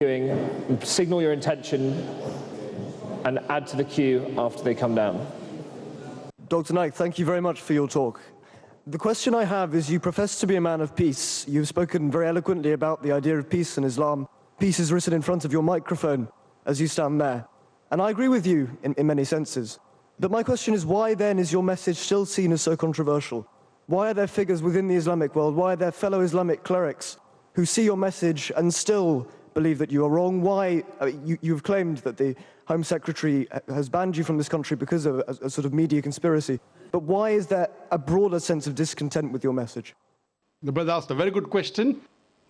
queuing, signal your intention and add to the queue after they come down. Dr. Naik, thank you very much for your talk. The question I have is, you profess to be a man of peace. You've spoken very eloquently about the idea of peace in Islam. Peace is written in front of your microphone as you stand there. And I agree with you in many senses. But my question is, why then is your message still seen as so controversial? Why are there figures within the Islamic world, why are there fellow Islamic clerics who see your message and still believe that you are wrong? Why, you've claimed that the Home Secretary has banned you from this country because of a sort of media conspiracy. But why is there a broader sense of discontent with your message? The brother asked a very good question,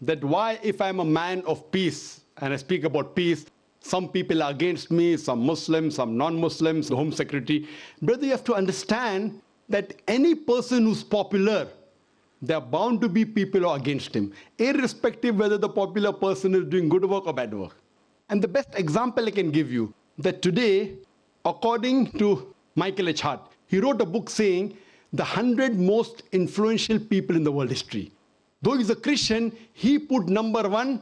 that why, if I'm a man of peace and I speak about peace, some people are against me, some Muslims, some non-Muslims, the Home Secretary. Brother, you have to understand that any person who's popular, there are bound to be people who are against him, irrespective whether the popular person is doing good work or bad work. And the best example I can give you, that today, according to Michael H. Hart, he wrote a book saying the 100 most influential people in the world history. Though he's a Christian, he put #1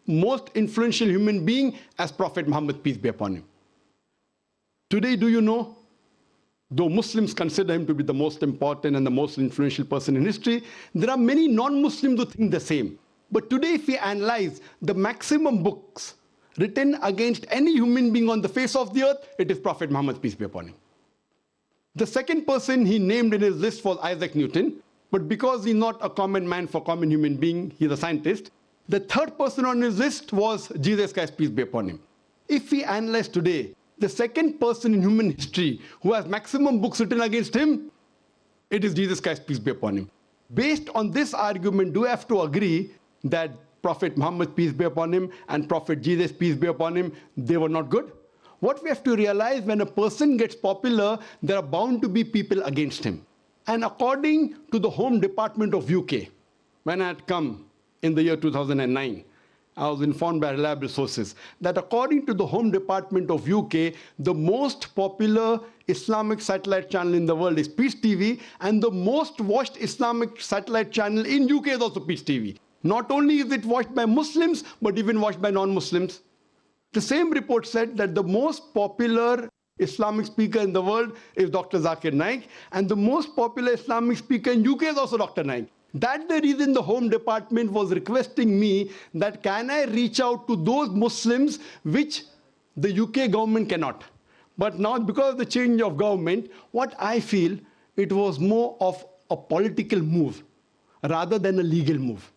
most influential human being as Prophet Muhammad, peace be upon him. Today, do you know, though Muslims consider him to be the most important and the most influential person in history, there are many non-Muslims who think the same. But today, if we analyze the maximum books written against any human being on the face of the earth, it is Prophet Muhammad, peace be upon him. The second person he named in his list was Isaac Newton, but because he's not a common man for common human being, he's a scientist. The third person on his list was Jesus Christ, peace be upon him. If we analyze today, the second person in human history who has maximum books written against him, it is Jesus Christ, peace be upon him. Based on this argument, do we have to agree that Prophet Muhammad, peace be upon him, and Prophet Jesus, peace be upon him, they were not good? What we have to realize, when a person gets popular, there are bound to be people against him. And according to the Home Department of UK, when I had come in the year 2009, I was informed by reliable sources that according to the Home Department of UK, the most popular Islamic satellite channel in the world is Peace TV, and the most watched Islamic satellite channel in UK is also Peace TV. Not only is it watched by Muslims, but even watched by non-Muslims. The same report said that the most popular Islamic speaker in the world is Dr. Zakir Naik, and the most popular Islamic speaker in UK is also Dr. Naik. That's the reason the Home Department was requesting me that can I reach out to those Muslims which the UK government cannot. But now, because of the change of government, what I feel, it was more of a political move rather than a legal move.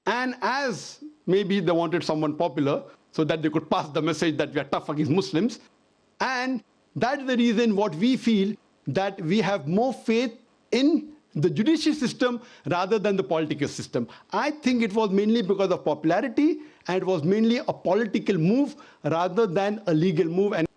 And as maybe they wanted someone popular so that they could pass the message that we are tough against Muslims, and that's the reason what we feel, that we have more faith in the judicial system rather than the political system. I think it was mainly because of popularity, and it was mainly a political move rather than a legal move. And